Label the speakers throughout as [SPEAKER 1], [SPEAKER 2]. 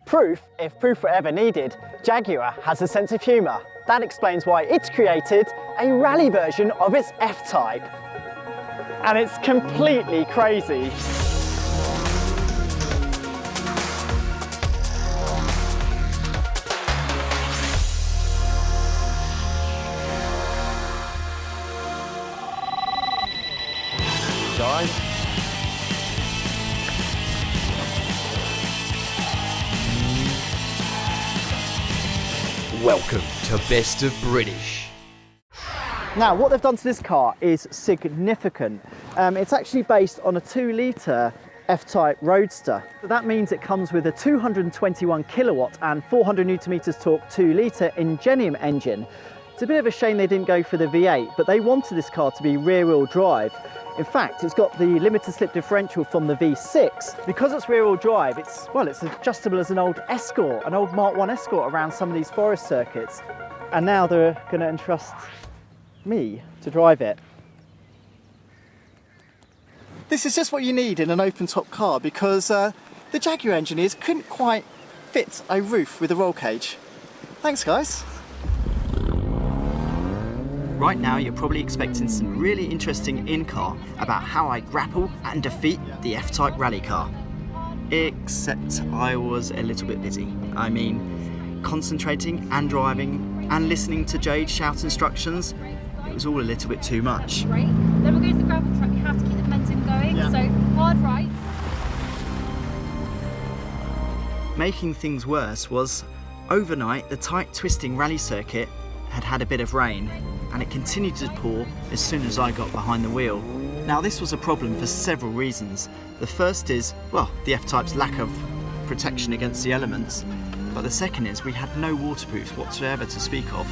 [SPEAKER 1] Proof, if proof were ever needed, Jaguar has a sense of humour. That explains why it's created a rally version of its F-Type. And it's completely crazy.
[SPEAKER 2] Guys. Welcome to Best of British.
[SPEAKER 1] Now, what they've done to this car is significant. It's actually based on a 2-litre F-TYPE Roadster. That means it comes with a 221 kilowatt and 400 newton meters torque 2-litre Ingenium engine. It's a bit of a shame they didn't go for the V8, but they wanted this car to be rear-wheel drive. In fact, it's got the limited slip differential from the V6. Because it's rear-wheel drive, it's adjustable as an old Escort, an old Mark 1 Escort around some of these forest circuits. And now they're going to entrust me to drive it. This is just what you need in an open-top car because the Jaguar engineers couldn't quite fit a roof with a roll cage. Thanks, guys. Right now, you're probably expecting some really interesting in-car about how I grapple and defeat the F-TYPE Rally Car. Except I was a little bit busy. I mean, concentrating and driving and listening to Jade shout instructions, it was all a little bit too much.
[SPEAKER 3] Right, then we'll go to the gravel track. You have to keep the momentum going, so hard right.
[SPEAKER 1] Making things worse was, overnight, the tight twisting rally circuit had had a bit of rain, and it continued to pour as soon as I got behind the wheel. Now, this was a problem for several reasons. The first is, well, the F-Type's lack of protection against the elements, but the second is we had no waterproofs whatsoever to speak of.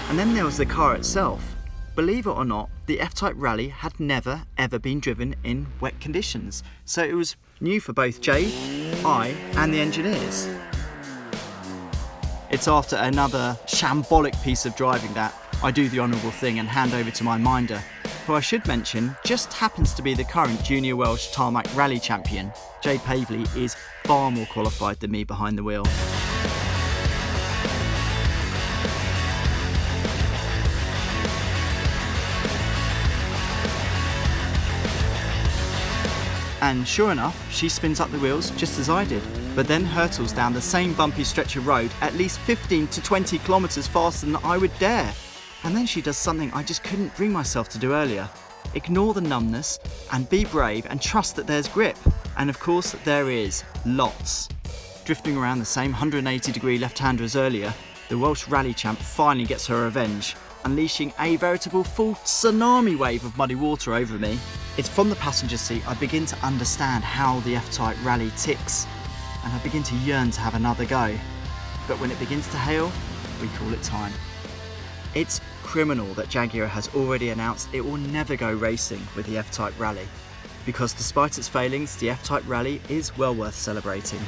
[SPEAKER 1] And then there was the car itself. Believe it or not, the F-Type Rally had never ever been driven in wet conditions, so it was new for both Jade, I and the engineers. It's after another shambolic piece of driving that I do the honourable thing and hand over to my minder, who I should mention just happens to be the current Junior Welsh Tarmac Rally champion. Jade Pavley is far more qualified than me behind the wheel. And sure enough, she spins up the wheels just as I did, but then hurtles down the same bumpy stretch of road at least 15 to 20 kilometres faster than I would dare. And then she does something I just couldn't bring myself to do earlier. Ignore the numbness and be brave and trust that there's grip. And of course there is, lots. Drifting around the same 180-degree left-hander as earlier, the Welsh rally champ finally gets her revenge, unleashing a veritable full tsunami wave of muddy water over me. It's from the passenger seat I begin to understand how the F-Type Rally ticks, and I begin to yearn to have another go. But when it begins to hail, we call it time. It's criminal that Jaguar has already announced it will never go racing with the F-Type Rally, because despite its failings, the F-Type Rally is well worth celebrating.